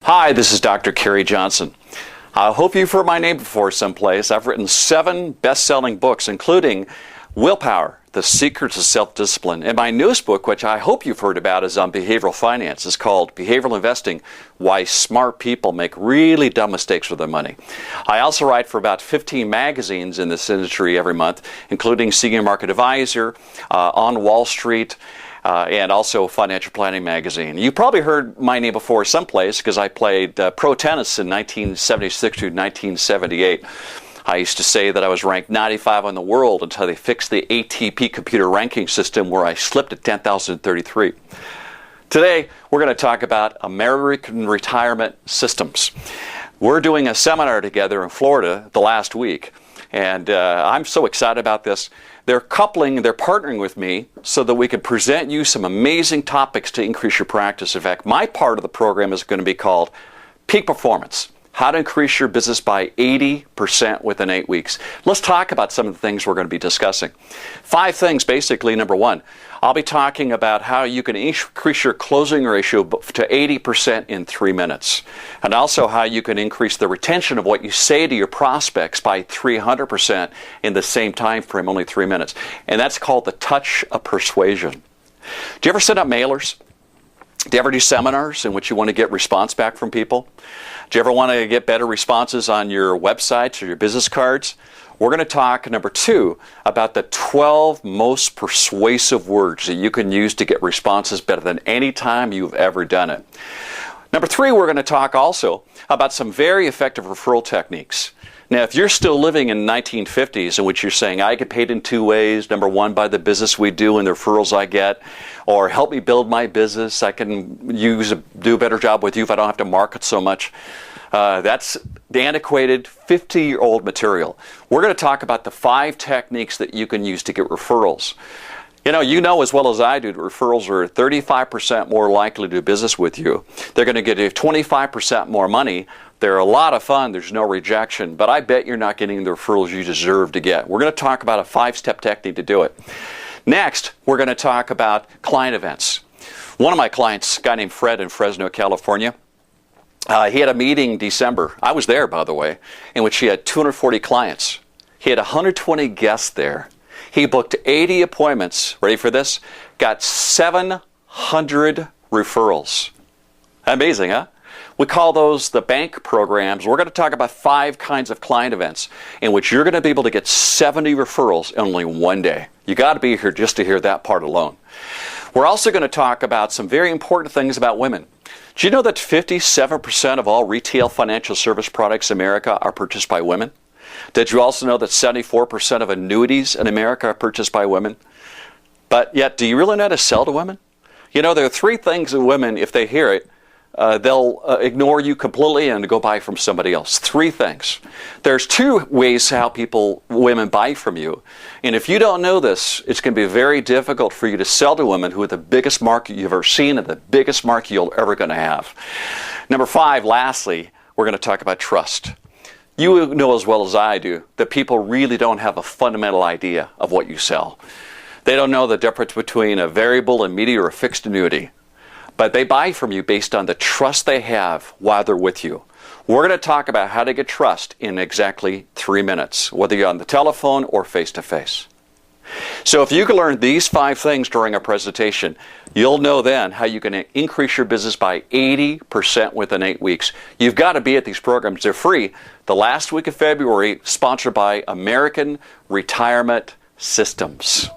Hi, this is Dr. Kerry Johnson. I hope you've heard my name before someplace. I've written 7 best-selling books, including Willpower, The Secrets of Self-Discipline. And my newest book, which I hope you've heard about, is on behavioral finance. It's called Behavioral Investing, Why Smart People Make Really Dumb Mistakes with Their Money. I also write for about 15 magazines in this industry every month, including Senior Market Advisor, On Wall Street, and also Financial Planning Magazine. You probably heard my name before someplace because I played pro tennis in 1976 to 1978. I used to say that I was ranked 95 in the world until they fixed the ATP computer ranking system where I slipped at 10,033. Today, we're going to talk about American retirement systems. We're doing a seminar together in Florida the last week, and I'm so excited about this. They're partnering with me so that we can present you some amazing topics to increase your practice. In fact, my part of the program is going to be called Peak Performance. How to increase your business by 80% within 8 weeks. Let's talk about some of the things we're going to be discussing. 5 things, basically. Number 1, I'll be talking about how you can increase your closing ratio to 80% in 3 minutes. And also how you can increase the retention of what you say to your prospects by 300% in the same time frame, only 3 minutes. And that's called the Touch of Persuasion. Do you ever send out mailers? Do you ever do seminars in which you want to get response back from people? Do you ever want to get better responses on your websites or your business cards? We're going to talk, number 2, about the 12 most persuasive words that you can use to get responses better than any time you've ever done it. Number 3, we're going to talk also about some very effective referral techniques. Now, if you're still living in the 1950s in which you're saying, I get paid in 2 ways, number 1, by the business we do and the referrals I get, or help me build my business, I can do a better job with you if I don't have to market so much. That's the antiquated 50-year-old material. We're going to talk about the 5 techniques that you can use to get referrals. You know as well as I do that referrals are 35% more likely to do business with you. They're going to get you 25% more money. They're a lot of fun. There's no rejection. But I bet you're not getting the referrals you deserve to get. We're going to talk about a 5-step technique to do it. Next, we're going to talk about client events. One of my clients, a guy named Fred in Fresno, California, he had a meeting in December. I was there, by the way, in which he had 240 clients. He had 120 guests there. He booked 80 appointments. Ready for this? Got 700 referrals. Amazing, huh? We call those the bank programs. We're going to talk about 5 kinds of client events in which you're going to be able to get 70 referrals in only 1 day. You got to be here just to hear that part alone. We're also going to talk about some very important things about women. Do you know that 57% of all retail financial service products in America are purchased by women? Did you also know that 74% of annuities in America are purchased by women? But yet, do you really know how to sell to women? There are 3 things that women, if they hear it, they'll ignore you completely and go buy from somebody else. 3 things. There's 2 ways how women buy from you. And if you don't know this, it's going to be very difficult for you to sell to women who are the biggest market you've ever seen and the biggest market you're ever going to have. Number 5, lastly, we're going to talk about trust. You know as well as I do that people really don't have a fundamental idea of what you sell. They don't know the difference between a variable, immediate, or a fixed annuity. But they buy from you based on the trust they have while they're with you. We're going to talk about how to get trust in exactly 3 minutes, whether you're on the telephone or face-to-face. So if you can learn these 5 things during our presentation, you'll know then how you can increase your business by 80% within 8 weeks. You've got to be at these programs. They're free. The last week of February, sponsored by American Retirement Systems.